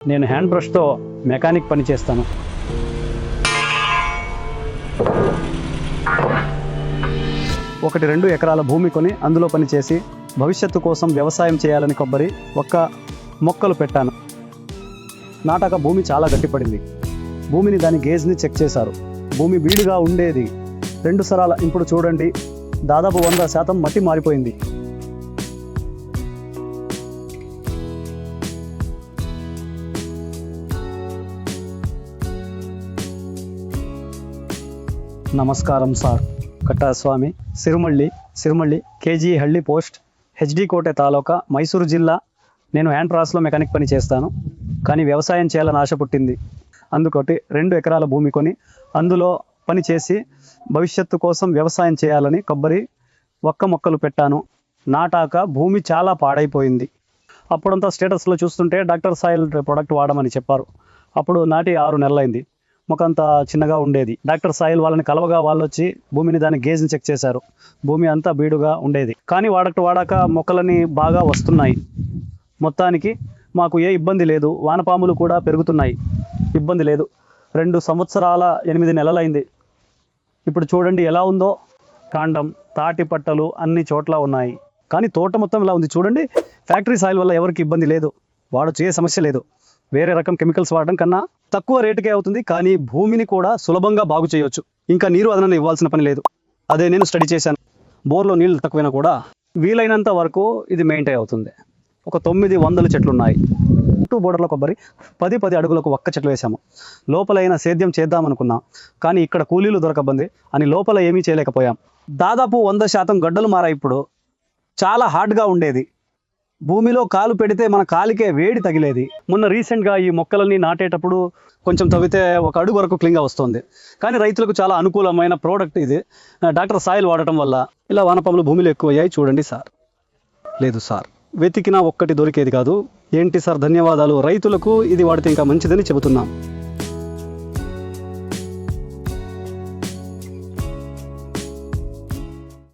నేను హ్యాండ్ బ్రష్తో మెకానిక్ పని చేస్తాను. ఒకటి 2 ఎకరాల భూమి కొని అందులో పనిచేసి భవిష్యత్తు కోసం వ్యవసాయం చేయాలని కొబ్బరి ఒక్క మొక్కలు పెట్టాను. నాటాక భూమి చాలా గట్టిపడింది. భూమిని దాని గేజ్ని చెక్ చేశారు. భూమి బీడుగా ఉండేది 2 సరాల. ఇప్పుడు చూడండి, దాదాపు 100% మట్టి మారిపోయింది. ನಮಸ್ಕಾರಂ ಸಾರ್. ಕಟ್ಟಾಸ್ವಾಮಿ, సిరిమల్లి కేజీ హಳ್ಳಿ పోస్ట్, హెచ్డి కోటೆ తాలూకా, మైసూరు జిల్లా. నేను హ్యాండ్ ప్రాస్లో మెకానిక్ పని చేస్తాను. కానీ వ్యవసాయం చేయాలని ఆశ పుట్టింది. అందుకటి 2 ఎకరాల భూమి కొని అందులో పని చేసి భవిష్యత్తు కోసం వ్యవసాయం చేయాలని కొబ్బరి ఒక్క మొక్కలు పెట్టాను. నాటాక భూమి చాలా పాడైపోయింది. అప్పుడంతా స్టేటస్లో చూస్తుంటే డాక్టర్ సాయిల్ ప్రోడక్ట్ వాడమని చెప్పారు. అప్పుడు నాటి 6 నెలలైంది. మొక్కంతా చిన్నగా ఉండేది. డాక్టర్ సాయిల్ వాళ్ళని కలవగా వాళ్ళు వచ్చి భూమిని దాని గేజ్ని చెక్ చేశారు. భూమి అంతా బీడుగా ఉండేది. కానీ వాడాక మొక్కలని బాగా వస్తున్నాయి. మొత్తానికి మాకు ఏ ఇబ్బంది లేదు. వానపాములు కూడా పెరుగుతున్నాయి, ఇబ్బంది లేదు. 2 సంవత్సరాల 8 నెలలైంది. ఇప్పుడు చూడండి ఎలా ఉందో. కాండం, తాటి పట్టలు అన్ని చోట్ల ఉన్నాయి. కానీ తోట మొత్తం ఇలా ఉంది చూడండి. ఫ్యాక్టరీ సాయిల్ వల్ల ఎవరికి ఇబ్బంది లేదు, వాడొచ్చు, ఏ సమస్య లేదు. వేరే రకం కెమికల్స్ వాడడం కన్నా తక్కువ రేటుకే అవుతుంది. కానీ భూమిని కూడా సులభంగా బాగు చేయొచ్చు. ఇంకా నీరు అదనంగా ఇవ్వాల్సిన పని లేదు. అదే నేను స్టడీ చేశాను. బోర్లో నీళ్ళు తక్కువైనా కూడా వీలైనంత వరకు ఇది మెయింటైన్ అవుతుంది. ఒక 900 చెట్లు ఉన్నాయి. చుట్టూ బోర్డర్లో కొబ్బరి 10 అడుగులకు ఒక్క చెట్లు వేసాము. లోపలైనా సేద్యం చేద్దామనుకున్నాం, కానీ ఇక్కడ కూలీలు దొరకబంది అని లోపల ఏమీ చేయలేకపోయాం. దాదాపు 100% గడ్డలు మారాయి. ఇప్పుడు చాలా హార్డ్గా ఉండేది. భూమిలో కాలు పెడితే మన కాలికే వేడి తగిలేది. మొన్న రీసెంట్గా ఈ మొక్కలని నాటేటప్పుడు కొంచెం తవ్వితే 1 అడుగు వరకు క్లీన్గా వస్తుంది. కానీ రైతులకు చాలా అనుకూలమైన ప్రోడక్ట్ ఇది. డాక్టర్ సాయిల్ వాడటం వల్ల ఇలా వానపాములు భూమిలో ఎక్కువయ్యాయి. చూడండి సార్. లేదు సార్, వెతికినా ఒక్కటి దొరికేది కాదు. ఏంటి సార్, ధన్యవాదాలు. రైతులకు ఇది వాడితే ఇంకా మంచిదని చెబుతున్నాం.